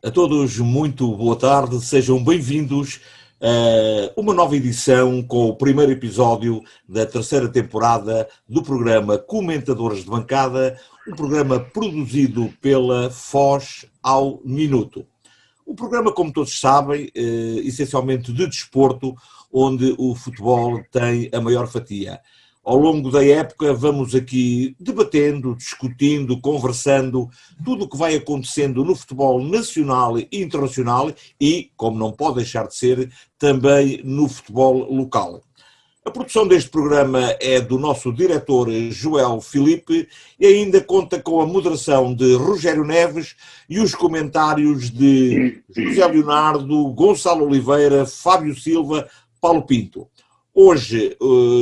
A todos, muito boa tarde, sejam bem-vindos a uma nova edição com o primeiro episódio da terceira temporada do programa Comentadores de Bancada, um programa produzido pela Foz ao Minuto. O programa, como todos sabem, essencialmente de desporto, onde o futebol tem a maior fatia. Ao longo da época vamos aqui debatendo, discutindo, conversando tudo o que vai acontecendo no futebol nacional e internacional e, como não pode deixar de ser, também no futebol local. A produção deste programa é do nosso diretor Joel Filipe e ainda conta com a moderação de Rogério Neves e os comentários de José Leonardo, Gonçalo Oliveira, Fábio Silva, Paulo Pinto. Hoje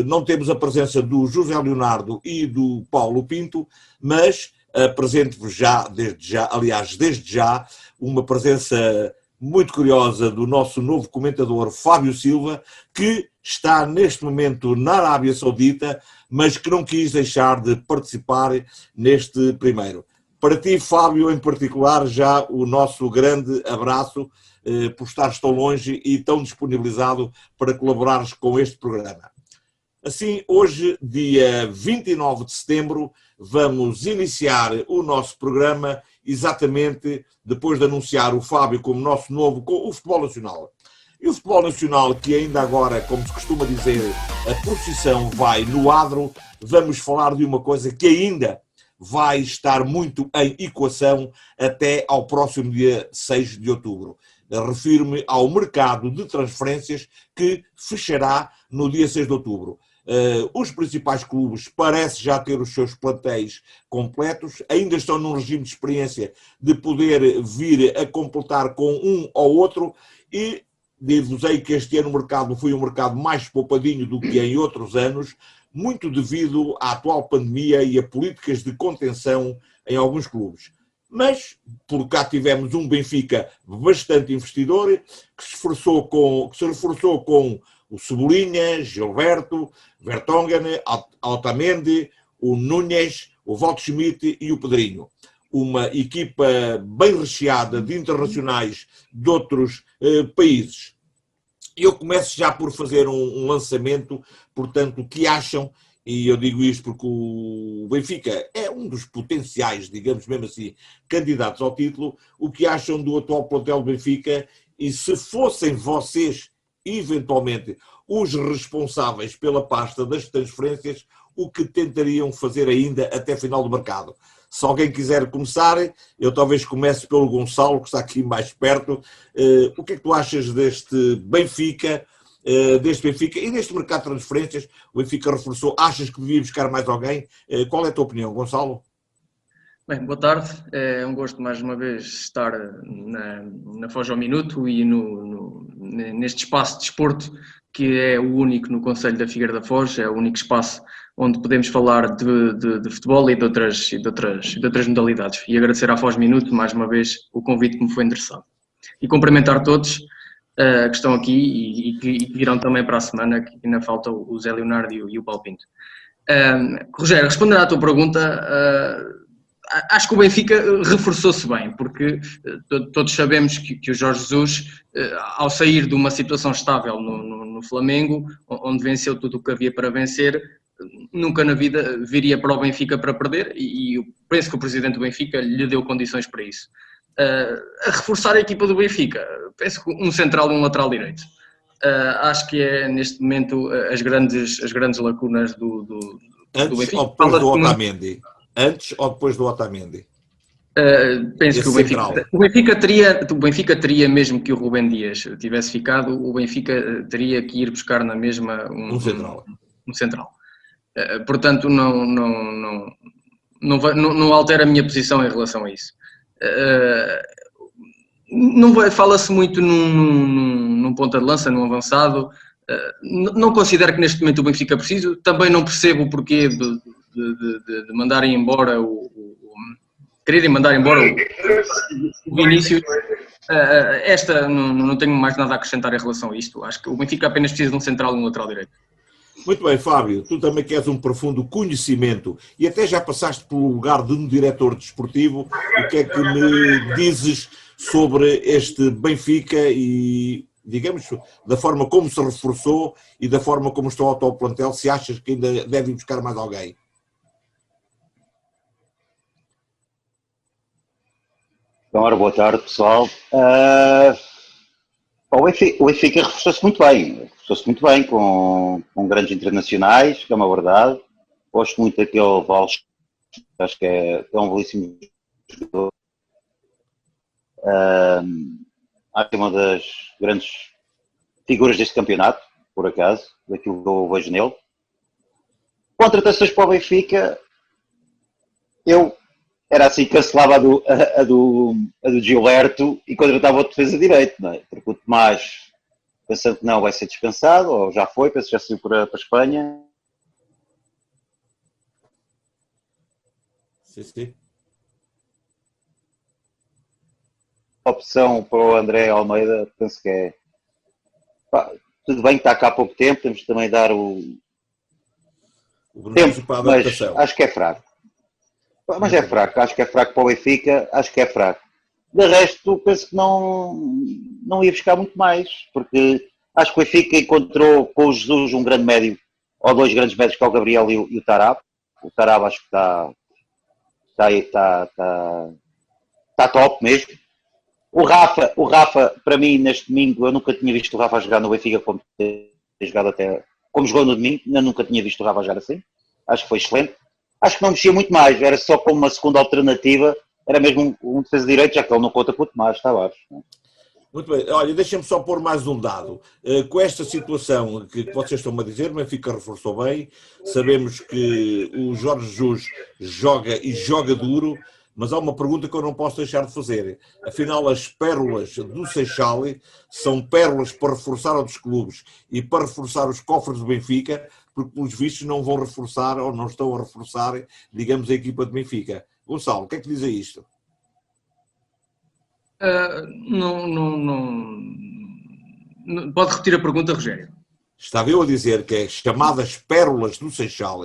não temos a presença do José Leonardo e do Paulo Pinto, mas apresento-vos desde já, uma presença muito curiosa do nosso novo comentador Fábio Silva, que está neste momento na Arábia Saudita, mas que não quis deixar de participar neste primeiro. Para ti, Fábio, em particular, já o nosso grande abraço por estares tão longe e tão disponibilizado para colaborares com este programa. Assim, hoje, dia 29 de setembro, vamos iniciar o nosso programa exatamente depois de anunciar o Fábio como nosso novo, com o Futebol Nacional. E o Futebol Nacional, que ainda agora, como se costuma dizer, a procissão vai no adro, vamos falar de uma coisa que ainda vai estar muito em equação até ao próximo dia 6 de outubro. Refiro-me ao mercado de transferências que fechará no dia 6 de outubro. Os principais clubes parecem já ter os seus plantéis completos, ainda estão num regime de experiência de poder vir a completar com um ou outro e digo-vos-ei que este ano o mercado foi um mercado mais poupadinho do que em outros anos, muito devido à atual pandemia e a políticas de contenção em alguns clubes. Mas, por cá tivemos um Benfica bastante investidor, que se reforçou com o Cebolinha, Gilberto, Vertonghen, Otamendi, o Núñez, o Waldschmidt e o Pedrinho. Uma equipa bem recheada de internacionais de outros países. Eu começo já por fazer um lançamento, portanto, o que acham, e eu digo isto porque o Benfica é um dos potenciais, digamos mesmo assim, candidatos ao título, o que acham do atual plantel do Benfica e se fossem vocês, eventualmente, os responsáveis pela pasta das transferências, o que tentariam fazer ainda até final do mercado. Se alguém quiser começar, eu talvez comece pelo Gonçalo, que está aqui mais perto. O que é que tu achas deste Benfica e deste mercado de transferências? O Benfica reforçou. Achas que devia buscar mais alguém? Qual é a tua opinião, Gonçalo? Bem, boa tarde. É um gosto mais uma vez estar na Foz ao Minuto e neste espaço de desporto que é o único no Concelho da Figueira da Foz, é o único espaço onde podemos falar de futebol e de outras modalidades. E agradecer à Foz Minuto, mais uma vez, o convite que me foi endereçado. E cumprimentar todos que estão aqui e que virão também para a semana, que ainda falta o Zé Leonardo e o Paulo Pinto. Rogério, respondendo à tua pergunta, acho que o Benfica reforçou-se bem, porque todos sabemos que o Jorge Jesus, ao sair de uma situação estável no Flamengo, onde venceu tudo o que havia para vencer, nunca na vida viria para o Benfica para perder e eu penso que o presidente do Benfica lhe deu condições para isso. A reforçar a equipa do Benfica, penso que um central e um lateral direito. Acho que é neste momento as grandes lacunas do Antes Benfica. ou depois do Otamendi? Antes ou depois do Otamendi? Penso que o Benfica teria, mesmo que o Rubem Dias tivesse ficado, o Benfica teria que ir buscar na mesma um central. Portanto, não altera a minha posição em relação a isso. Fala-se muito num ponta de lança, num avançado. Não considero que neste momento o Benfica precise. Também não percebo o porquê de mandarem embora quererem mandar embora o Vinícius. Não tenho mais nada a acrescentar em relação a isto. Acho que o Benfica apenas precisa de um central e um lateral direito. Muito bem, Fábio, tu também queres um profundo conhecimento e até já passaste pelo lugar de um diretor desportivo. O que é que me dizes sobre este Benfica e, digamos, da forma como se reforçou e da forma como está o atual plantel, se achas que ainda deve buscar mais alguém? Então, ora, boa tarde, pessoal. O Benfica reforçou-se muito bem com grandes internacionais, que é uma verdade. Gosto muito daquele Valls, acho que é um belíssimo jogador. Acho que é uma das grandes figuras deste campeonato, por acaso, daquilo que eu vejo nele. Contratações para o Benfica, eu era assim, cancelava a do Gilberto e contratava o defesa direito, não é? Porque o Tomás, pensando que não vai ser dispensado, ou já foi, penso que já saiu para a Espanha. Sim. A opção para o André Almeida, penso que é... tudo bem que está cá há pouco tempo, temos de também dar o tempo, para a mas adaptação. acho que é fraco. Mas é fraco, acho que é fraco para o Benfica, acho que é fraco. De resto, penso que não ia buscar muito mais, porque acho que o Benfica encontrou com o Jesus um grande médio, ou dois grandes médios, que é o Gabriel e o Tarab. O Tarab acho que está top mesmo. O Rafa, para mim, neste domingo, eu nunca tinha visto o Rafa jogar no Benfica como tem jogado até, como jogou no domingo, eu nunca tinha visto o Rafa jogar assim. Acho que foi excelente. Acho que não mexia muito mais, era só como uma segunda alternativa, era mesmo um defesa direito, já que ele não conta com o Tomás, está abaixo. Muito bem, olha, deixem-me só pôr mais um dado. Com esta situação que vocês estão a dizer, o Benfica reforçou bem, sabemos que o Jorge Jesus joga duro, mas há uma pergunta que eu não posso deixar de fazer. Afinal, as pérolas do Seixal são pérolas para reforçar outros clubes e para reforçar os cofres do Benfica, porque pelos vistos não vão reforçar ou não estão a reforçar, digamos, a equipa de Benfica. Gonçalo, o que é que diz a isto? Pode repetir a pergunta, Rogério? Estava eu a dizer que as chamadas pérolas do Seixal,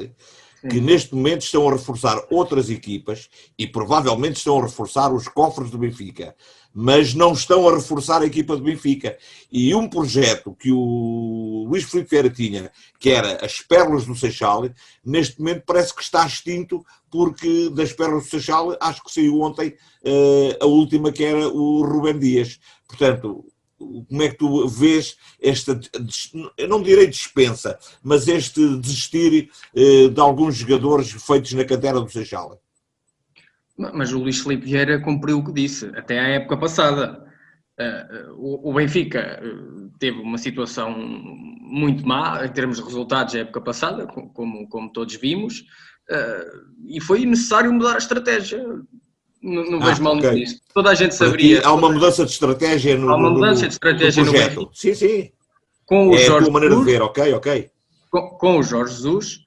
que neste momento estão a reforçar outras equipas e provavelmente estão a reforçar os cofres do Benfica, mas não estão a reforçar a equipa do Benfica. E um projeto que o Luís Filipe Vieira tinha, que era as pérolas do Seixal, neste momento parece que está extinto, porque das pérolas do Seixal, acho que saiu ontem a última, que era o Rubem Dias. Portanto, como é que tu vês esta, eu não direi dispensa, mas este desistir de alguns jogadores feitos na cantera do Seixal? Mas o Luís Filipe Vieira cumpriu o que disse, até à época passada. O Benfica teve uma situação muito má em termos de resultados à época passada, como todos vimos, e foi necessário mudar a estratégia. Não vejo mal nisso. Toda a gente saberia. Há uma mudança de estratégia no, há uma mudança de estratégia no projeto. No sim. Com o é Jorge a tua maneira Jesus, de ver, ok. Com o Jorge Jesus,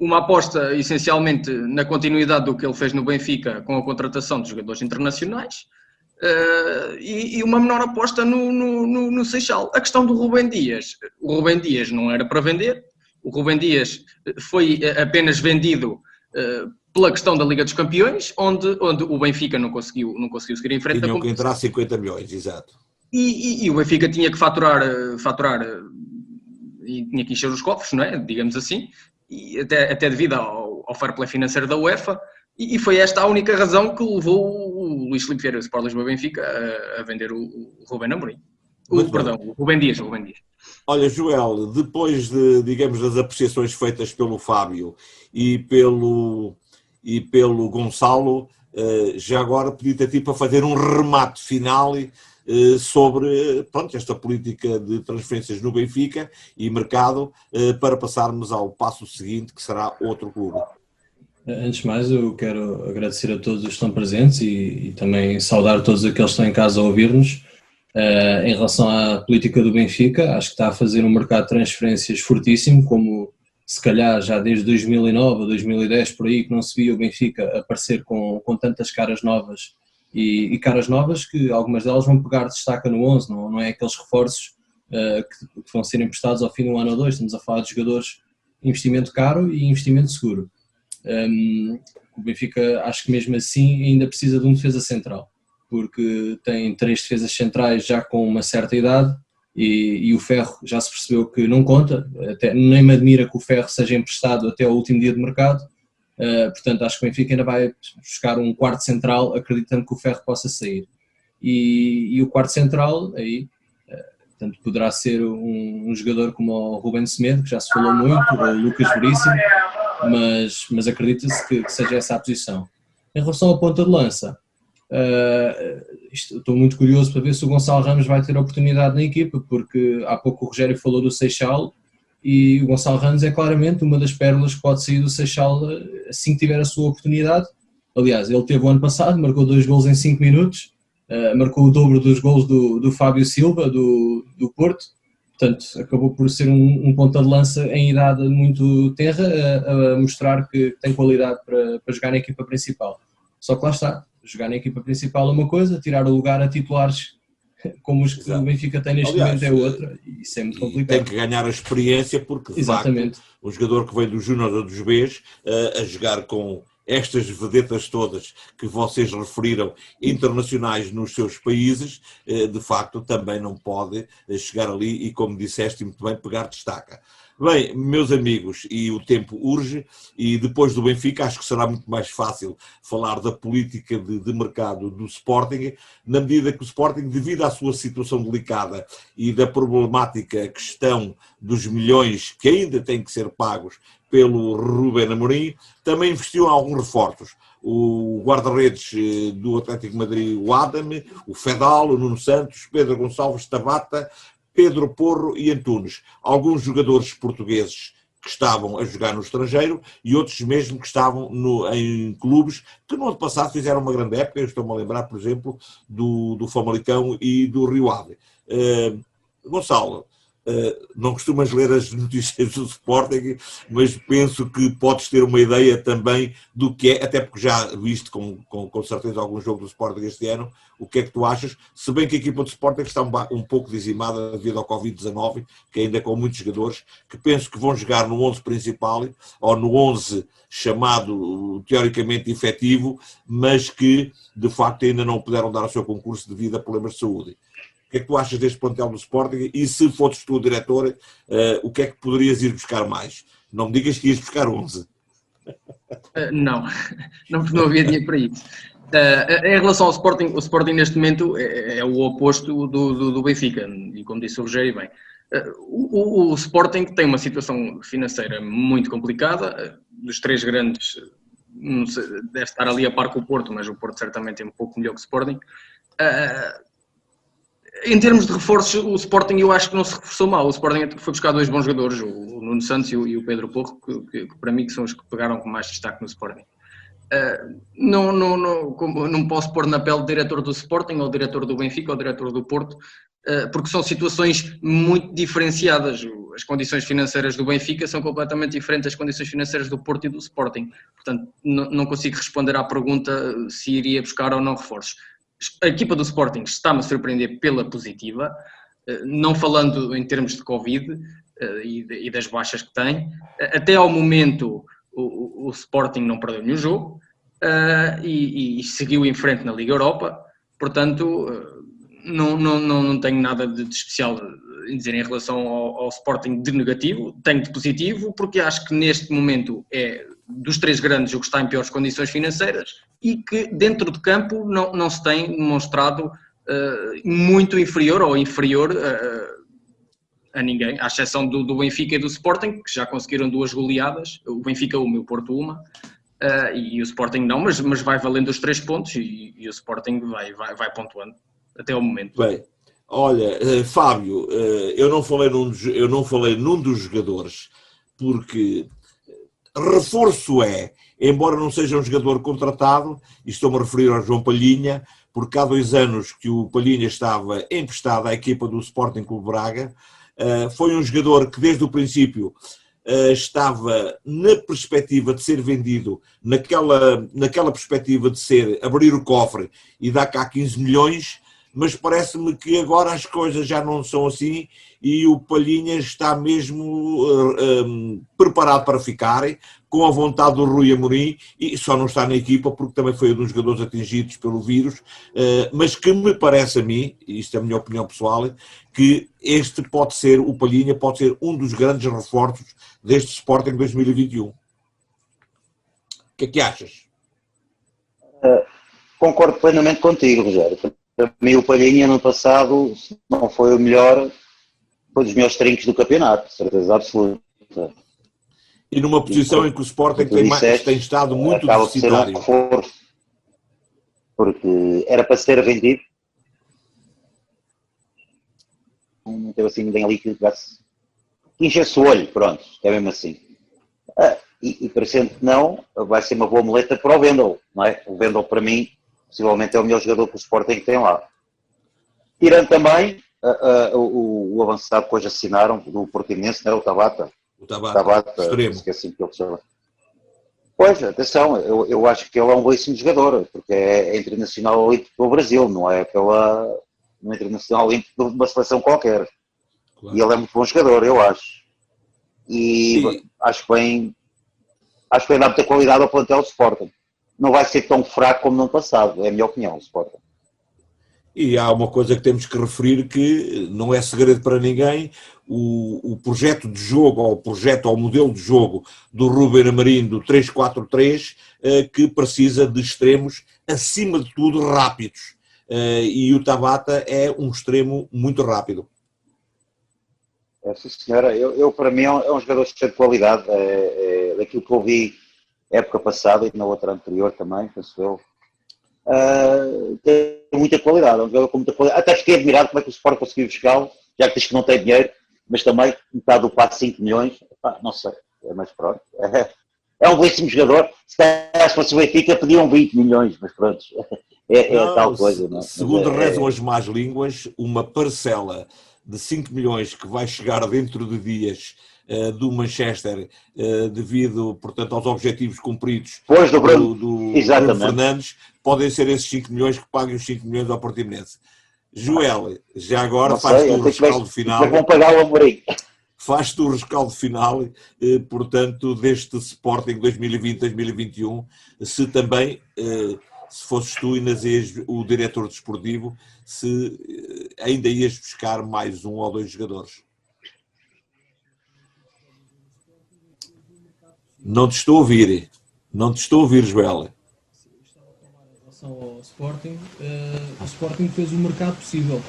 uma aposta essencialmente na continuidade do que ele fez no Benfica com a contratação de jogadores internacionais e uma menor aposta no Seixal. A questão do Rubem Dias. O Rubem Dias não era para vender. O Rubem Dias foi apenas vendido pela questão da Liga dos Campeões, onde o Benfica não conseguiu seguir em frente. Tinham que entrar 50 milhões, exato. E o Benfica tinha que faturar e tinha que encher os cofres, não é? Digamos assim, e até devido ao fair play financeiro da UEFA, e foi esta a única razão que levou o Luís Filipe Vieira, o Sport Lisboa Benfica, a vender o Rubén Amorim. O Rubem Dias. Olha, Joel, depois digamos, das apreciações feitas pelo Fábio e pelo Gonçalo, já agora pedi-te a ti para fazer um remate final sobre esta política de transferências no Benfica e mercado, para passarmos ao passo seguinte, que será outro clube. Antes de mais, eu quero agradecer a todos os que estão presentes e também saudar todos aqueles que estão em casa a ouvir-nos. Em relação à política do Benfica, acho que está a fazer um mercado de transferências fortíssimo, como se calhar já desde 2009 ou 2010 por aí, que não se via o Benfica aparecer com tantas caras novas e caras novas que algumas delas vão pegar destaca no 11, não é aqueles reforços que vão ser emprestados ao fim de um ano ou dois. Estamos a falar de jogadores investimento caro e investimento seguro. O Benfica, acho que mesmo assim ainda precisa de um defesa central. porque tem 3 defesas centrais já com uma certa idade e o Ferro já se percebeu que não conta, até, nem me admira que o Ferro seja emprestado até ao último dia de mercado, portanto acho que o Benfica ainda vai buscar um quarto central acreditando que o Ferro possa sair. E o quarto central aí, portanto, poderá ser um jogador como o Ruben Semedo, que já se falou muito, ou o Lucas Veríssimo, mas acredita-se que seja essa a posição. Em relação ao ponta de lança, estou muito curioso para ver se o Gonçalo Ramos vai ter oportunidade na equipa, porque há pouco o Rogério falou do Seixal e o Gonçalo Ramos é claramente uma das pérolas que pode sair do Seixal assim que tiver a sua oportunidade. Aliás, ele teve o ano passado, marcou 2 golos em 5 minutos, marcou o dobro dos golos do Fábio Silva, do Porto, portanto acabou por ser um ponta de lança em idade muito tenra, a mostrar que tem qualidade para jogar na equipa principal. Só que lá está, jogar na equipa principal é uma coisa, tirar o lugar a titulares como os que o Benfica tem neste momento é outra, e isso é muito complicado. Tem que ganhar a experiência, porque de Exatamente. facto um jogador que vem do Júnior ou dos Bs a jogar com estas vedetas todas que vocês referiram, internacionais nos seus países, de facto também não pode chegar ali e, como disseste muito bem, pegar destaca. Bem, meus amigos, e o tempo urge, e depois do Benfica acho que será muito mais fácil falar da política de mercado do Sporting, na medida que o Sporting, devido à sua situação delicada e da problemática questão dos milhões que ainda têm que ser pagos pelo Ruben Amorim, também investiu em alguns reforços. O guarda-redes do Atlético de Madrid, o Adam, o Fedal, o Nuno Santos, Pedro Gonçalves, Tabata, Pedro Porro e Antunes. Alguns jogadores portugueses que estavam a jogar no estrangeiro e outros mesmo que estavam em clubes que no ano passado fizeram uma grande época. Eu estou-me a lembrar, por exemplo, do Famalicão e do Rio Ave. Gonçalo, não costumas ler as notícias do Sporting, mas penso que podes ter uma ideia também do que é, até porque já viste com certeza algum jogo do Sporting este ano. O que é que tu achas? Se bem que a equipa do Sporting está um pouco dizimada devido ao Covid-19, que ainda com muitos jogadores, que penso que vão jogar no 11 principal, ou no 11 chamado teoricamente efetivo, mas que de facto ainda não puderam dar o seu concurso devido a problemas de saúde. O que é que tu achas deste plantel do Sporting? E se fosses tu o diretor, o que é que poderias ir buscar mais? Não me digas que ias buscar 11. Não havia dinheiro para isso. Em relação ao Sporting, o Sporting neste momento é o oposto do Benfica, e como disse o Rogério bem, o Sporting tem uma situação financeira muito complicada. Dos 3 grandes, não sei, deve estar ali a par com o Porto, mas o Porto certamente é um pouco melhor que o Sporting. Em termos de reforços, o Sporting eu acho que não se reforçou mal. O Sporting foi buscar 2 bons jogadores, o Nuno Santos e o Pedro Porro, que para mim que são os que pegaram com mais destaque no Sporting. Não posso pôr na pele do diretor do Sporting, ou diretor do Benfica, ou diretor do Porto, porque são situações muito diferenciadas. As condições financeiras do Benfica são completamente diferentes das condições financeiras do Porto e do Sporting. Portanto, não consigo responder à pergunta se iria buscar ou não reforços. A equipa do Sporting está-me a surpreender pela positiva, não falando em termos de Covid e das baixas que tem. Até ao momento o Sporting não perdeu nenhum jogo e seguiu em frente na Liga Europa, portanto não tenho nada de especial em dizer em relação ao Sporting de negativo. Tenho de positivo porque acho que neste momento é dos 3 grandes o que está em piores condições financeiras e que dentro de campo não se tem demonstrado muito inferior ou inferior a ninguém, à exceção do Benfica e do Sporting, que já conseguiram 2 goleadas, o Benfica uma e o Porto uma, e o Sporting não, mas vai valendo os 3 pontos e o Sporting vai pontuando até ao momento. Bem, olha, Fábio, eu não falei num dos jogadores, porque reforço embora não seja um jogador contratado, e estou-me a referir ao João Palhinha, porque há 2 anos que o Palhinha estava emprestado à equipa do Sporting Clube Braga. Foi um jogador que desde o princípio estava na perspectiva de ser vendido, naquela perspectiva de abrir o cofre e dar cá 15 milhões, mas parece-me que agora as coisas já não são assim e o Palhinhas está mesmo preparado para ficar, com a vontade do Rui Amorim, e só não está na equipa porque também foi um dos jogadores atingidos pelo vírus, mas que me parece a mim, e isto é a minha opinião pessoal, que este pode ser, o Palhinha pode ser um dos grandes reforços deste Sporting 2021. O que é que achas? Concordo plenamente contigo, Rogério. Para mim o Palhinha no passado não foi o melhor, foi dos melhores trinques do campeonato, certeza absoluta. E numa posição em que o Sporting tem estado muito deficitário. Acaba de ser um reforço, porque era para ser vendido. Não teve assim ninguém ali que enchesse o olho, pronto, é mesmo assim. E parecendo que não, vai ser uma boa muleta para o Wendel, não é? O Wendel, para mim, possivelmente é o melhor jogador que o Sporting tem lá. Tirando também o avançado que hoje assinaram, do Portimonense, não era o Tabata? O Tabata, extremo. Esqueci que ele chama. Pois, atenção, eu acho que ele é um belíssimo jogador, porque é internacional olímpico do Brasil, não é um internacional olímpico de uma seleção qualquer. Claro. E ele é muito bom jogador, eu acho. E acho bem dar muita qualidade ao plantel do Sporting. Não vai ser tão fraco como no ano passado, é a minha opinião, o Sporting. E há uma coisa que temos que referir que não é segredo para ninguém, o projeto de jogo, ou o modelo de jogo do Ruben Amorim do 3-4-3, que precisa de extremos, acima de tudo, rápidos. E o Tabata é um extremo muito rápido. Sim, senhora. Eu, para mim, é um jogador cheio de qualidade. Daquilo que eu vi época passada e na outra anterior também, penso eu. Tem muita qualidade, é um jogador com muita qualidade. Até fiquei admirado como é que o Sport conseguiu buscá-lo, já que diz que não tem dinheiro, mas também metade do passe 5 milhões, não sei, mas pronto. É um belíssimo jogador. Se fosse o Benfica, pediam 20 milhões, mas pronto, não, tal coisa. Não? Segundo rezam as más línguas, uma parcela de 5 milhões que vai chegar dentro de dias do Manchester, devido, portanto, aos objetivos cumpridos do Bruno Fernandes, podem ser esses 5 milhões que paguem os 5 milhões ao Portimonense. Joel, já agora faz tu o rescaldo final. Vão pagar o Amorim. Faz tu o rescaldo final, portanto, deste Sporting 2020-2021, se também, se fosses tu, Inês, o diretor desportivo, se ainda ias buscar mais um ou dois jogadores. Não te estou a ouvir. Não te estou a ouvir, Joel. Em relação ao Sporting, o Sporting fez o mercado possível.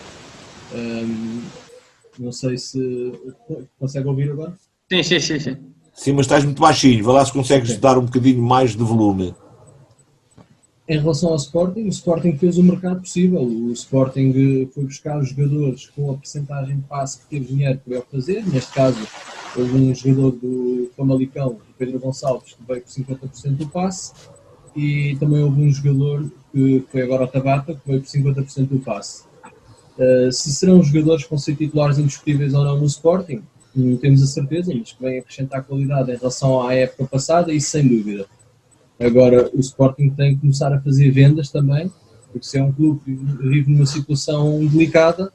Não sei se consegue ouvir agora? Sim. Sim, mas estás muito baixinho. Vá lá se consegues dar um bocadinho mais de volume. Em relação ao Sporting, o Sporting fez o mercado possível. O Sporting foi buscar os jogadores com a percentagem de passe que teve dinheiro para o fazer. Neste caso, houve um jogador do Famalicão, o Pedro Gonçalves, que veio por 50% do passe, e também houve um jogador que foi agora o Tabata, que veio por 50% do passe. Se serão jogadores que vão ser titulares indiscutíveis ou não no Sporting, não temos a certeza, mas que vêm acrescentar qualidade em relação à época passada, isso sem dúvida. Agora, o Sporting tem que começar a fazer vendas também, porque se é um clube que vive numa situação delicada,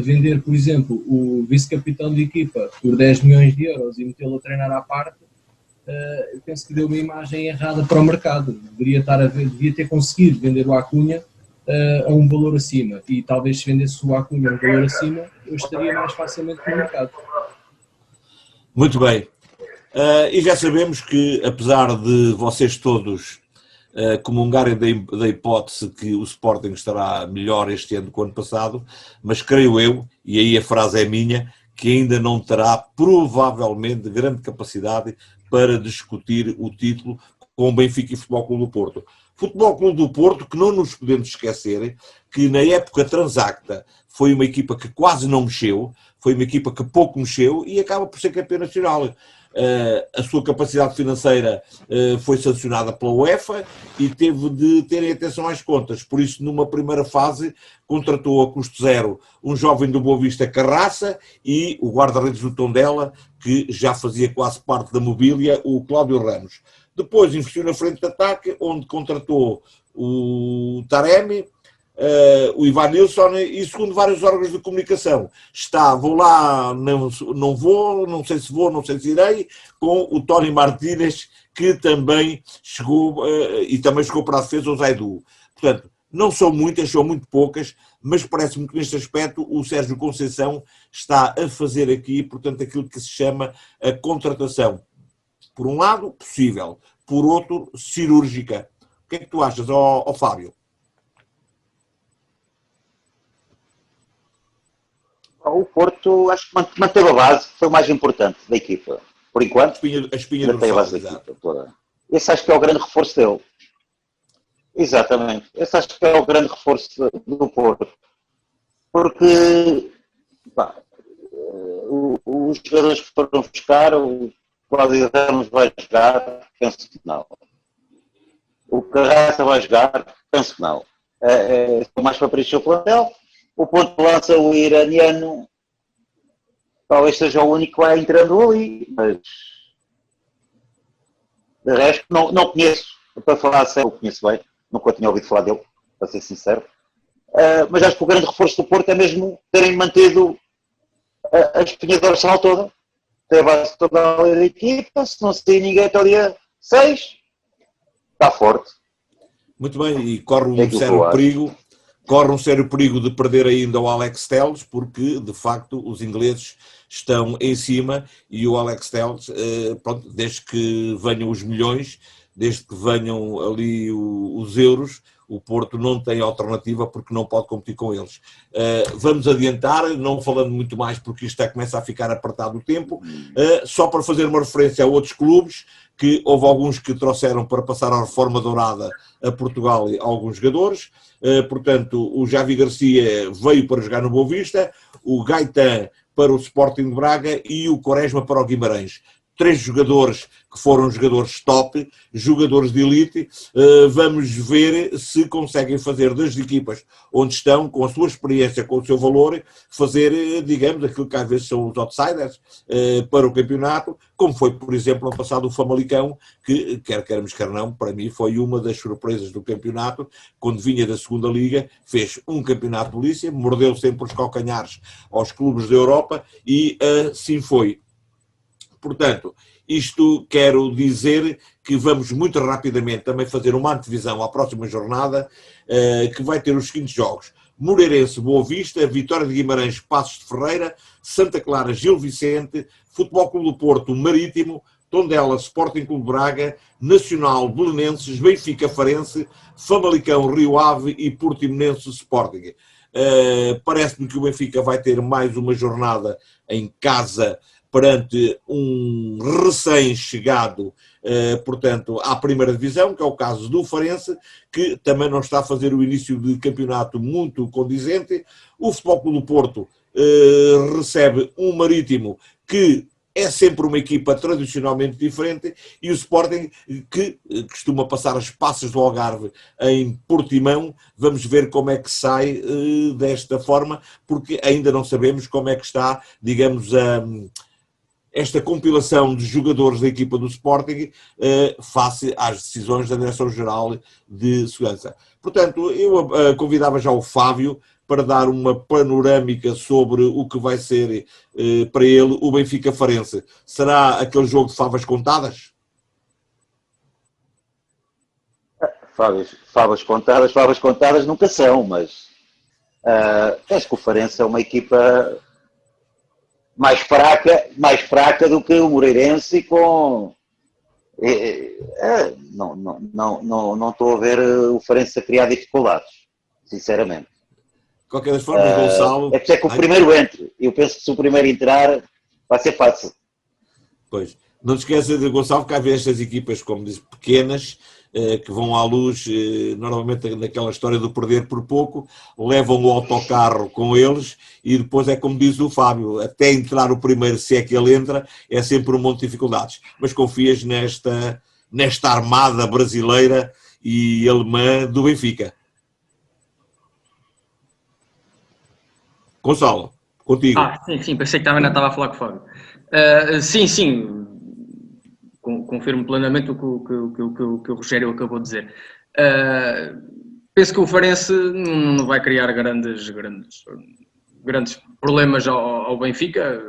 vender, por exemplo, o vice-capitão de equipa por 10 milhões de euros e metê-lo a treinar à parte, eu penso que deu uma imagem errada para o mercado. Devia ter conseguido vender o Acunha a um valor acima, e talvez se vendesse o Acunha a um valor acima, eu estaria mais facilmente no mercado. Muito bem. E já sabemos que, apesar de vocês todos comungarem da hipótese que o Sporting estará melhor este ano do que o ano passado, mas creio eu, e aí a frase é minha, que ainda não terá provavelmente grande capacidade para discutir o título com o Benfica e Futebol Clube do Porto. Futebol Clube do Porto, que não nos podemos esquecer, que na época transacta foi uma equipa que quase não mexeu, foi uma equipa que pouco mexeu e acaba por ser campeão nacional. A sua capacidade financeira foi sancionada pela UEFA e teve de terem atenção às contas. Por isso, numa primeira fase, contratou a custo zero um jovem do Boa Vista, Carraça, e o guarda-redes do Tondela, que já fazia quase parte da mobília, o Cláudio Ramos. Depois investiu na frente de ataque, onde contratou o Taremi, o Ivan Nilsson, e segundo vários órgãos de comunicação, vou lá, não vou, não sei se vou, não sei se irei, com o Tony Martínez, que também chegou, e também chegou para a defesa o Zaidu. Portanto, não são muitas, são muito poucas, mas parece-me que neste aspecto o Sérgio Conceição está a fazer aqui, portanto, aquilo que se chama a contratação. Por um lado, possível, por outro, cirúrgica. O que é que tu achas, Fábio? O Porto, acho que manteve a base, foi o mais importante da equipa. Por enquanto, a espinha manteve a base da equipa toda. Esse acho que é o grande reforço dele. Exatamente. Esse acho que é o grande reforço do Porto. Porque os jogadores que foram buscar, o Cláudio Ramos vai jogar, penso que não. O Carraça vai jogar, penso que não. É mais para preencher o plantel. O ponto de lança, o iraniano, talvez seja o único que vai entrando ali, mas de resto não conheço, para falar sério, eu conheço bem, nunca tinha ouvido falar dele, para ser sincero, mas acho que o grande reforço do Porto é mesmo terem mantido a espinha dorsal toda, ter a base toda da equipa, se não sair ninguém até o dia 6, está forte. Muito bem, e corre um sério perigo de perder ainda o Alex Telles, porque, de facto, os ingleses estão em cima e o Alex Telles, pronto, desde que venham os milhões, desde que venham ali os euros, o Porto não tem alternativa porque não pode competir com eles. Vamos adiantar, não falando muito mais porque isto começa a ficar apertado o tempo, só para fazer uma referência a outros clubes, que houve alguns que trouxeram para passar a reforma dourada a Portugal alguns jogadores, portanto o Javi Garcia veio para jogar no Boa Vista, o Gaetan para o Sporting de Braga e o Quaresma para o Guimarães. 3 jogadores que foram jogadores top, jogadores de elite. Vamos ver se conseguem fazer das equipas onde estão, com a sua experiência, com o seu valor, fazer, digamos, aquilo que às vezes são os outsiders para o campeonato, como foi, por exemplo, no passado o Famalicão, que, quer queremos, quer não, para mim foi uma das surpresas do campeonato, quando vinha da segunda Liga, fez um campeonato belíssimo, mordeu sempre os calcanhares aos clubes da Europa e assim foi. Portanto, isto quero dizer que vamos muito rapidamente também fazer uma antevisão à próxima jornada, que vai ter os seguintes jogos: Moreirense, Boa Vista, Vitória de Guimarães, Passos de Ferreira, Santa Clara, Gil Vicente, Futebol Clube do Porto, Marítimo, Tondela, Sporting Clube Braga, Nacional, Belenenses, Benfica, Farense, Famalicão, Rio Ave e Portimonense, Sporting. Parece-me que o Benfica vai ter mais uma jornada em casa perante um recém-chegado, portanto, à primeira divisão, que é o caso do Farense, que também não está a fazer o início de campeonato muito condizente. O Futebol Clube do Porto recebe um Marítimo que é sempre uma equipa tradicionalmente diferente, e o Sporting, que costuma passar as passas do Algarve em Portimão. Vamos ver como é que sai desta forma, porque ainda não sabemos como é que está, digamos, esta compilação de jogadores da equipa do Sporting face às decisões da Direção-Geral de Segurança. Portanto, eu convidava já o Fábio para dar uma panorâmica sobre o que vai ser para ele o Benfica Farense. Será aquele jogo de favas contadas? Favas contadas nunca são, mas acho que o Farense é uma equipa mais fraca do que o Moreirense, e com não estou a ver o Farense a criar dificuldades, sinceramente. De qualquer das formas, Gonçalo... É que o primeiro entre. Eu penso que se o primeiro entrar, vai ser fácil. Pois. Não te esqueças de, Gonçalo, que há vezes estas equipas, como diz, pequenas, que vão à luz, normalmente naquela história do perder por pouco, levam o autocarro com eles e depois é como diz o Fábio, até entrar o primeiro, se é que ele entra, é sempre um monte de dificuldades. Mas confias nesta armada brasileira e alemã do Benfica. Gonçalo, contigo. Sim, pensei que também não estava a falar com o Fábio. Sim, confirmo plenamente o que o Rogério acabou de dizer. penso que o Farense não vai criar grandes problemas ao Benfica.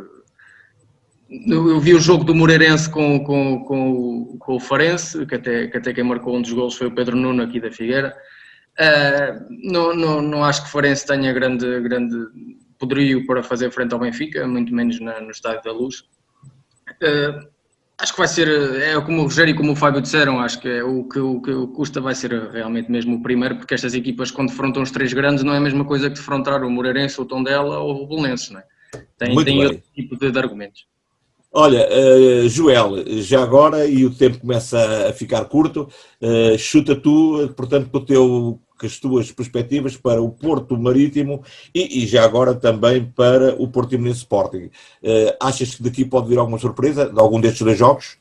Eu vi o jogo do Moreirense com o Farense, que até quem marcou um dos golos foi o Pedro Nuno aqui da Figueira. Não acho que o Farense tenha grande poderio para fazer frente ao Benfica, muito menos no Estádio da Luz. Acho que vai ser, como o Rogério e como o Fábio disseram, acho que o que custa vai ser realmente mesmo o primeiro, porque estas equipas, quando defrontam os 3 grandes, não é a mesma coisa que defrontar o Moreirense, o Tondela ou o Belenenses, não é? Tem outro tipo de argumentos. Olha, Joel, já agora, e o tempo começa a ficar curto, chuta tu, portanto, com as tuas perspectivas para o Porto Marítimo e já agora também para o Portimonense Sporting. Achas que daqui pode vir alguma surpresa de algum destes 2 jogos?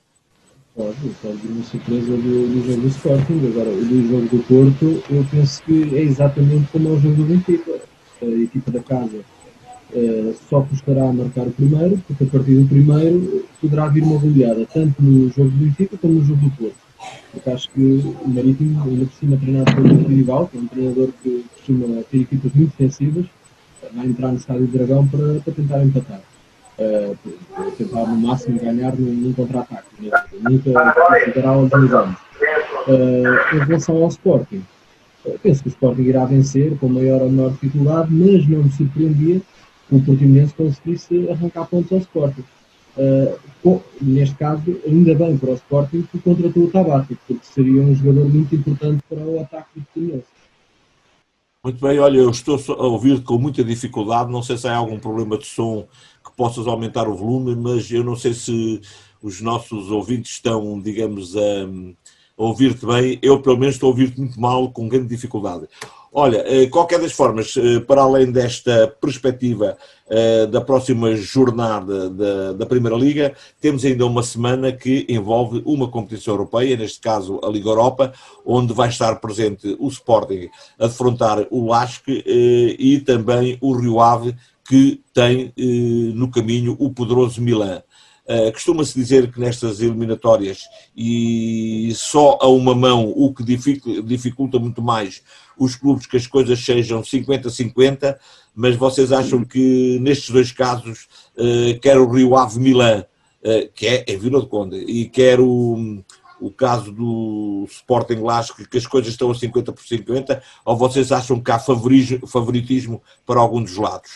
Pode vir uma surpresa do jogo do Sporting. Agora, do jogo do Porto, eu penso que é exatamente como é o jogo do Benfica. A equipa da casa só custará a marcar o primeiro, porque a partir do primeiro poderá vir uma goleada, tanto no jogo do Benfica como no jogo do Porto. Porque acho que o Marítimo, ainda por cima treinado pelo Rival, que é um treinador que costuma ter equipas muito defensivas, vai entrar no Estádio do Dragão para tentar empatar. Para tentar no máximo ganhar num contra-ataque. Nunca ficará aos 2 anos. Em relação ao Sporting, penso que o Sporting irá vencer com maior ou menor dificuldade, mas não me surpreendia que o Portimonense conseguisse arrancar pontos ao Sporting. Neste caso, ainda bem para o Sporting que contratou o Tabati, porque seria um jogador muito importante para o ataque do Portimonense. Muito bem, olha, eu estou a ouvir-te com muita dificuldade, não sei se há algum problema de som que possas aumentar o volume, mas eu não sei se os nossos ouvintes estão, digamos, a ouvir-te bem. Eu, pelo menos, estou a ouvir-te muito mal, com grande dificuldade. Olha, qualquer das formas, para além desta perspectiva da próxima jornada da Primeira Liga, temos ainda uma semana que envolve uma competição europeia, neste caso a Liga Europa, onde vai estar presente o Sporting a defrontar o LASK e também o Rio Ave, que tem no caminho o poderoso Milan. Costuma-se dizer que nestas eliminatórias, e só a uma mão, o que dificulta muito mais os clubes, que as coisas sejam 50-50, mas vocês acham que nestes 2 casos, quer o Rio Ave Milan, que é em Vila do Conde, e quer o caso do Sporting LASK, que as coisas estão a 50-50, ou vocês acham que há favoritismo para algum dos lados?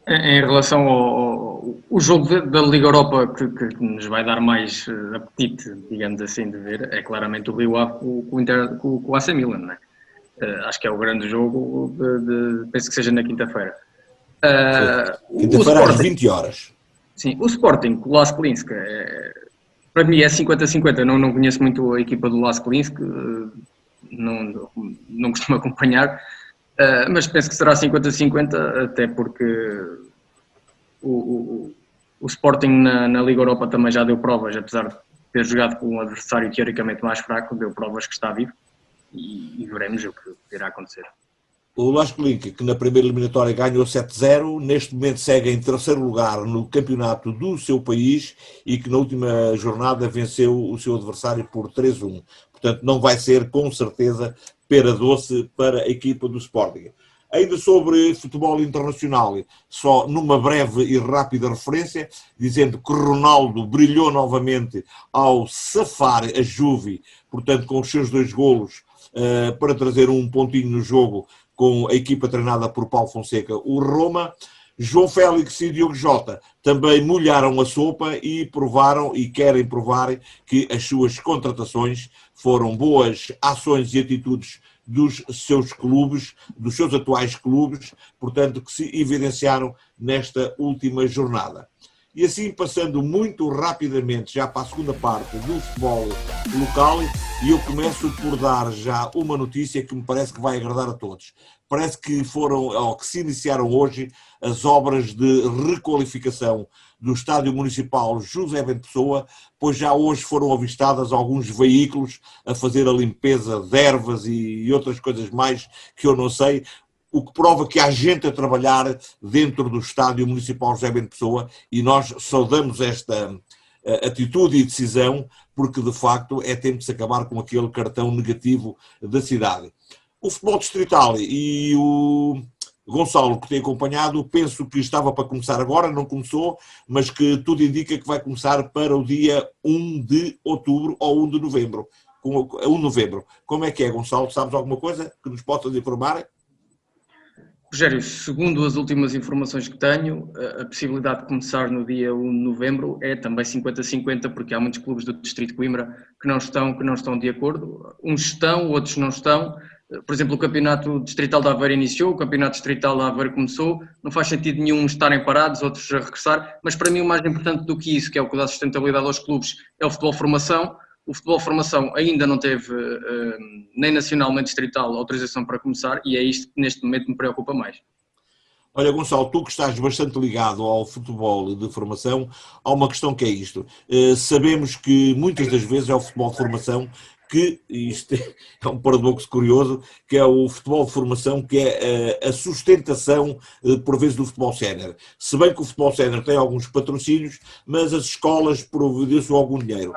Em relação ao jogo da Liga Europa que nos vai dar mais apetite, digamos assim, de ver, é claramente o Rio Ave com o AC Milan, não é? Acho que é o grande jogo, penso que seja na quinta-feira. Quinta-feira às 20 horas. Sim, o Sporting, o Lask Linsk, para mim é 50-50, não conheço muito a equipa do Lask Linsk, não costumo acompanhar, mas penso que será 50-50, até porque o Sporting na Liga Europa também já deu provas, apesar de ter jogado com um adversário teoricamente mais fraco, deu provas que está vivo e veremos o que irá acontecer. O Lask Linsk, que na primeira eliminatória ganhou 7-0, neste momento segue em 3º lugar no campeonato do seu país e que na última jornada venceu o seu adversário por 3-1. Portanto, não vai ser, com certeza, pera doce para a equipa do Sporting. Ainda sobre futebol internacional, só numa breve e rápida referência, dizendo que Ronaldo brilhou novamente ao safar a Juve, portanto, com os seus 2 golos, para trazer um pontinho no jogo com a equipa treinada por Paulo Fonseca, o Roma. João Félix e Diogo Jota também molharam a sopa e provaram e querem provar que as suas contratações foram boas ações e atitudes dos seus clubes, dos seus atuais clubes, portanto, que se evidenciaram nesta última jornada. E assim, passando muito rapidamente já para a segunda parte do futebol local, e eu começo por dar já uma notícia que me parece que vai agradar a todos. Parece que que se iniciaram hoje as obras de requalificação do Estádio Municipal José Bento Pessoa, pois já hoje foram avistadas alguns veículos a fazer a limpeza de ervas e outras coisas mais que eu não sei, o que prova que há gente a trabalhar dentro do Estádio Municipal José Bento Pessoa, e nós saudamos esta atitude e decisão, porque de facto é tempo de se acabar com aquele cartão negativo da cidade. O futebol distrital e o Gonçalo, que tem acompanhado, penso que estava para começar agora, não começou, mas que tudo indica que vai começar para o dia 1 de outubro ou 1 de novembro. 1 de novembro. Como é que é, Gonçalo? Sabes alguma coisa que nos possas informar? Rogério, segundo as últimas informações que tenho, a possibilidade de começar no dia 1 de novembro é também 50-50, porque há muitos clubes do Distrito de Coimbra que não estão de acordo. Uns estão, outros não estão. Por exemplo, o Campeonato Distrital de Aveiro iniciou, o Campeonato Distrital de Aveiro começou, não faz sentido nenhum estarem parados, outros a regressar, mas para mim o mais importante do que isso, que é o que dá sustentabilidade aos clubes, é o futebol formação. O futebol formação ainda não teve, nem nacional nem distrital, autorização para começar, e é isto que neste momento me preocupa mais. Olha, Gonçalo, tu que estás bastante ligado ao futebol de formação, há uma questão que é isto. Sabemos que muitas das vezes é o futebol de formação que, isto é um paradoxo curioso, que é o futebol de formação que é a sustentação, por vezes, do futebol sénior. Se bem que o futebol sénior tem alguns patrocínios, mas as escolas providenciam algum dinheiro.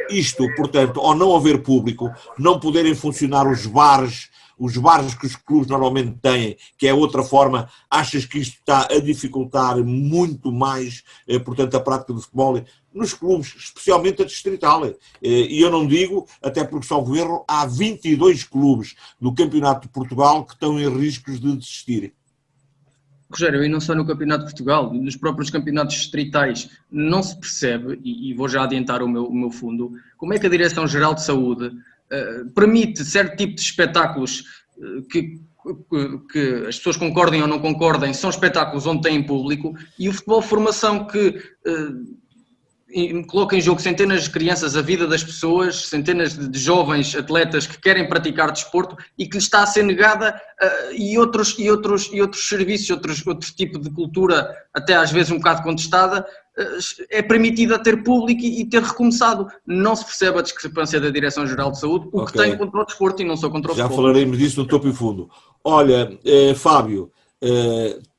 Isto, portanto, ao não haver público, não poderem funcionar os bares que os clubes normalmente têm, que é outra forma, achas que isto está a dificultar muito mais, portanto, a prática do futebol nos clubes, especialmente a distrital? E eu não digo, até porque, salvo erro, há 22 clubes do Campeonato de Portugal que estão em riscos de desistir. Rogério, e não só no Campeonato de Portugal, nos próprios campeonatos distritais não se percebe, e vou já adiantar o meu fundo, como é que a Direção-Geral de Saúde permite certo tipo de espetáculos que as pessoas concordem ou não concordem, são espetáculos onde têm público, e o futebol formação que coloca em jogo centenas de crianças, a vida das pessoas, centenas de jovens atletas que querem praticar desporto e que lhes está a ser negada, e outros serviços, outro tipo de cultura, até às vezes um bocado contestada, é permitida ter público e ter recomeçado. Não se percebe a discrepância da Direção-Geral de Saúde, o que tem contra o desporto e não só contra o futebol. Já falaremos disso no topo e fundo. Olha, Fábio,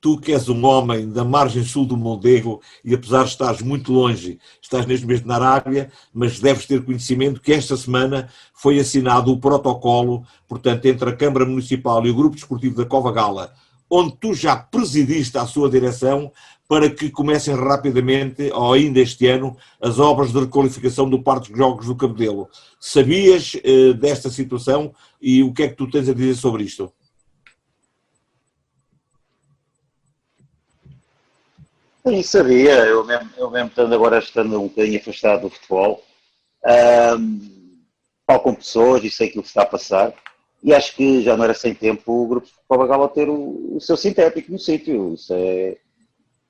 tu que és um homem da margem sul do Mondego e apesar de estares muito longe, estás neste momento na Arábia, mas deves ter conhecimento que esta semana foi assinado o protocolo, portanto, entre a Câmara Municipal e o Grupo Desportivo da Cova Gala, onde tu já presidiste a sua direção, para que comecem rapidamente, ou ainda este ano, as obras de requalificação do Parque de Jogos do Cabedelo. Sabias desta situação e o que é que tu tens a dizer sobre isto? Sim, sabia. Eu mesmo estando um bocadinho afastado do futebol, falo com pessoas e sei aquilo que está a passar, e acho que já não era sem tempo o Grupo de Cova Gala ter o seu sintético no sítio. Isso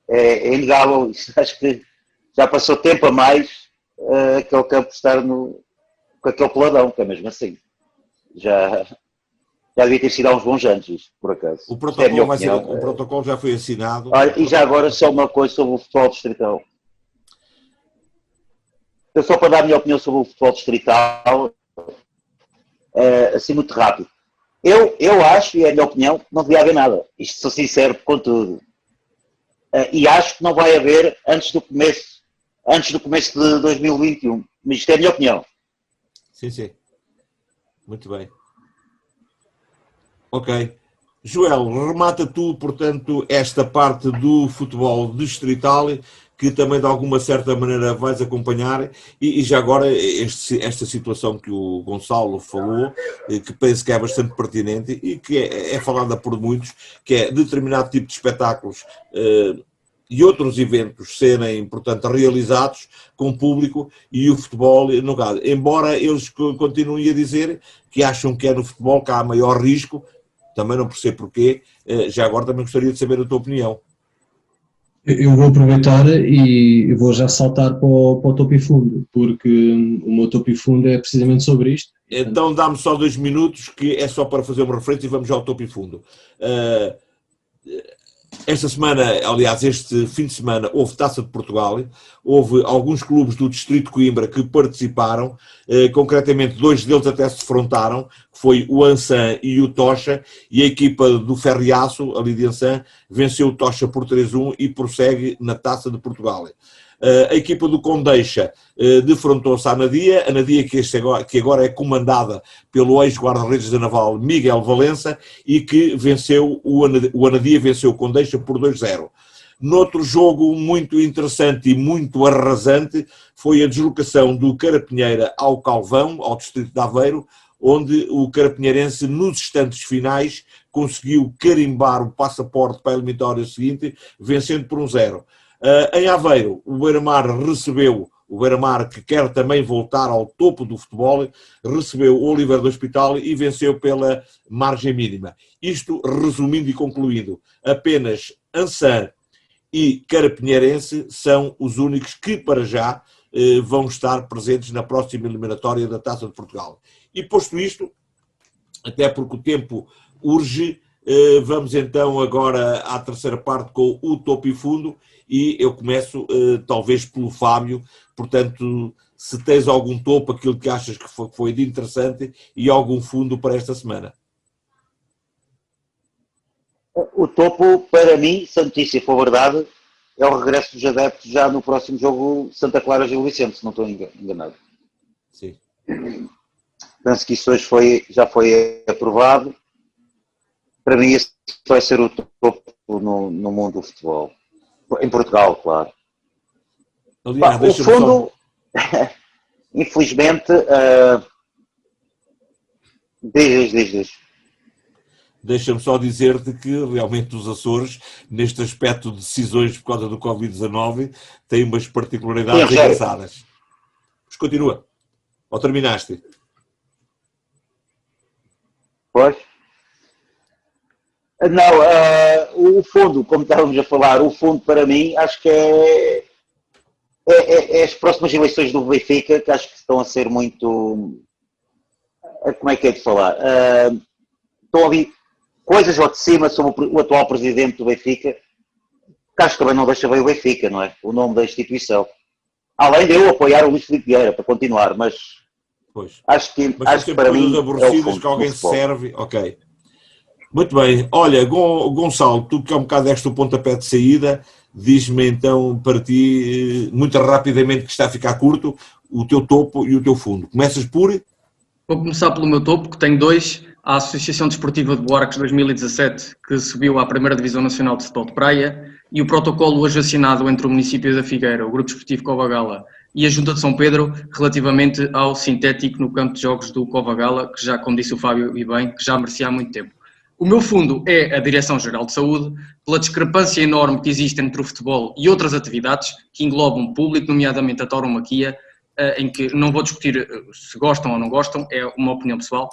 é inegável. Acho que já passou tempo a mais aquele campo estar com aquele peladão, que é mesmo assim. Já devia ter sido há uns bons anos isto, por acaso. O protocolo já foi assinado. Olha, e já agora só uma coisa sobre o futebol distrital. Eu só para dar a minha opinião sobre o futebol distrital, assim muito rápido. Eu acho, e é a minha opinião, que não devia haver nada. Isto sou sincero com tudo. E acho que não vai haver antes do começo de 2021. Mas isto é a minha opinião. Sim. Muito bem. Ok. Joel, remata tu, portanto, esta parte do futebol distrital, que também de alguma certa maneira vais acompanhar, e já agora esta situação que o Gonçalo falou, que penso que é bastante pertinente e que é falada por muitos, que é determinado tipo de espetáculos e outros eventos serem, portanto, realizados com público e o futebol no caso. Embora eles continuem a dizer que acham que é no futebol que há maior risco, também não percebo porquê, já agora também gostaria de saber a tua opinião. Eu vou aproveitar e vou já saltar para o topo e fundo, porque o meu topo e fundo é precisamente sobre isto. Então dá-me só 2 minutos, que é só para fazer uma referência e vamos já ao topo e fundo. Esta semana, aliás, este fim de semana, houve Taça de Portugal, houve alguns clubes do Distrito de Coimbra que participaram, concretamente 2 deles até se defrontaram, que foi o Ansan e o Tocha, e a equipa do Ferriaço, ali de Ansan, venceu o Tocha por 3-1 e prossegue na Taça de Portugal. A equipa do Condeixa defrontou-se à Nadia, a Nadia que agora é comandada pelo ex-guarda-redes da Naval Miguel Valença e que venceu, o Anadia venceu o Condeixa por 2-0. Noutro jogo muito interessante e muito arrasante foi a deslocação do Carapinheira ao Calvão, ao distrito de Aveiro, onde o carapinheirense, nos instantes finais, conseguiu carimbar o passaporte para a eliminatória seguinte, vencendo por 1-0. Em Aveiro, o Beira-Mar recebeu, o Beira-Mar que quer também voltar ao topo do futebol, recebeu o Oliveira do Hospital e venceu pela margem mínima. Isto, resumindo e concluindo, apenas Ançã e Carapinheirense são os únicos que, para já, vão estar presentes na próxima eliminatória da Taça de Portugal. E posto isto, até porque o tempo urge, vamos então agora à terceira parte com o topo e fundo, e eu começo talvez pelo Fábio. Portanto, se tens algum topo, aquilo que achas que foi de interessante, e algum fundo para esta semana. O topo, para mim, se a notícia for verdade, é o regresso dos adeptos já no próximo jogo Santa Clara Gil Vicente, se não estou enganado. Sim. Penso que isso hoje já foi aprovado. Para mim, esse vai ser o topo no mundo do futebol. Em Portugal, claro. Aliás, o fundo, infelizmente, diz. Deixa-me só dizer-te que realmente os Açores, neste aspecto de decisões por causa do Covid-19, têm umas particularidades engraçadas. Mas continua. Ou terminaste? Pois? Não, o fundo, como estávamos a falar, o fundo para mim, acho que é as próximas eleições do Benfica, que acho que estão a ser muito... Como é que é de falar? Estão a ouvir coisas lá de cima sobre o atual presidente do Benfica, que acho que também não deixa bem o Benfica, não é? O nome da instituição. Além de eu apoiar o Luís Filipe Vieira, para continuar, mas pois. acho que para mim é o fundo que alguém serve, ok. Muito bem. Olha, Gonçalo, tu que é um bocado deste o pontapé de saída, diz-me então para ti, muito rapidamente, que está a ficar curto, o teu topo e o teu fundo. Começas por... Vou começar pelo meu topo, que tenho dois. A Associação Desportiva de Buarques 2017, que subiu à Primeira Divisão Nacional de Futebol de Praia, e o protocolo hoje assinado entre o município da Figueira, o Grupo Desportivo Covagala e a Junta de São Pedro, relativamente ao sintético no campo de jogos do Covagala, que já, como disse o Fábio e bem, que já merecia há muito tempo. O meu fundo é a Direção-Geral de Saúde, pela discrepância enorme que existe entre o futebol e outras atividades que englobam o público, nomeadamente a tauromaquia, em que não vou discutir se gostam ou não gostam, é uma opinião pessoal,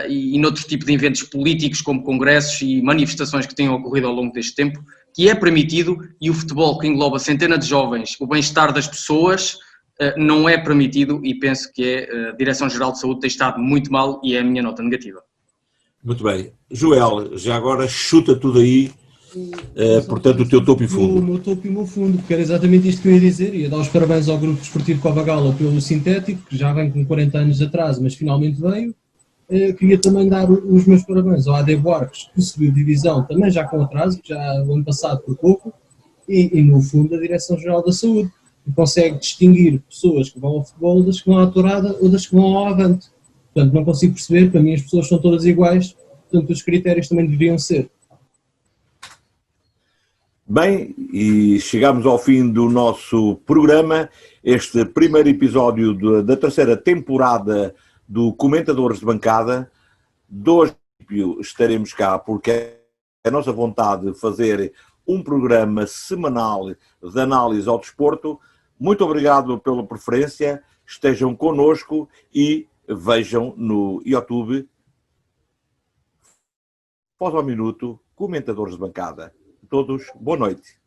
e noutro tipo de eventos políticos, como congressos e manifestações que tenham ocorrido ao longo deste tempo, que é permitido, e o futebol, que engloba centenas de jovens, o bem-estar das pessoas, não é permitido, e penso que a Direção-Geral de Saúde tem estado muito mal, e é a minha nota negativa. Muito bem. Joel, já agora chuta tudo aí, portanto, o teu topo e fundo. O meu topo e o meu fundo, porque era exatamente isto que eu ia dizer. Ia dar os parabéns ao Grupo Desportivo Covagala pelo sintético, que já vem com 40 anos de atraso, mas finalmente veio. Queria também dar os meus parabéns ao AD Buarques, que subiu divisão, também já com atraso, já o ano passado por pouco, e no fundo a Direção-Geral da Saúde, que consegue distinguir pessoas que vão ao futebol das que vão à tourada ou das que vão ao avante. Portanto, não consigo perceber, para mim as pessoas são todas iguais, portanto os critérios também deveriam ser. Bem, e chegamos ao fim do nosso programa, este primeiro episódio da terceira temporada do Comentadores de Bancada. Hoje estaremos cá porque é a nossa vontade de fazer um programa semanal de análise ao desporto. Muito obrigado pela preferência, estejam connosco e vejam no YouTube, Pós ao Minuto, Comentadores de Bancada. A todos, boa noite.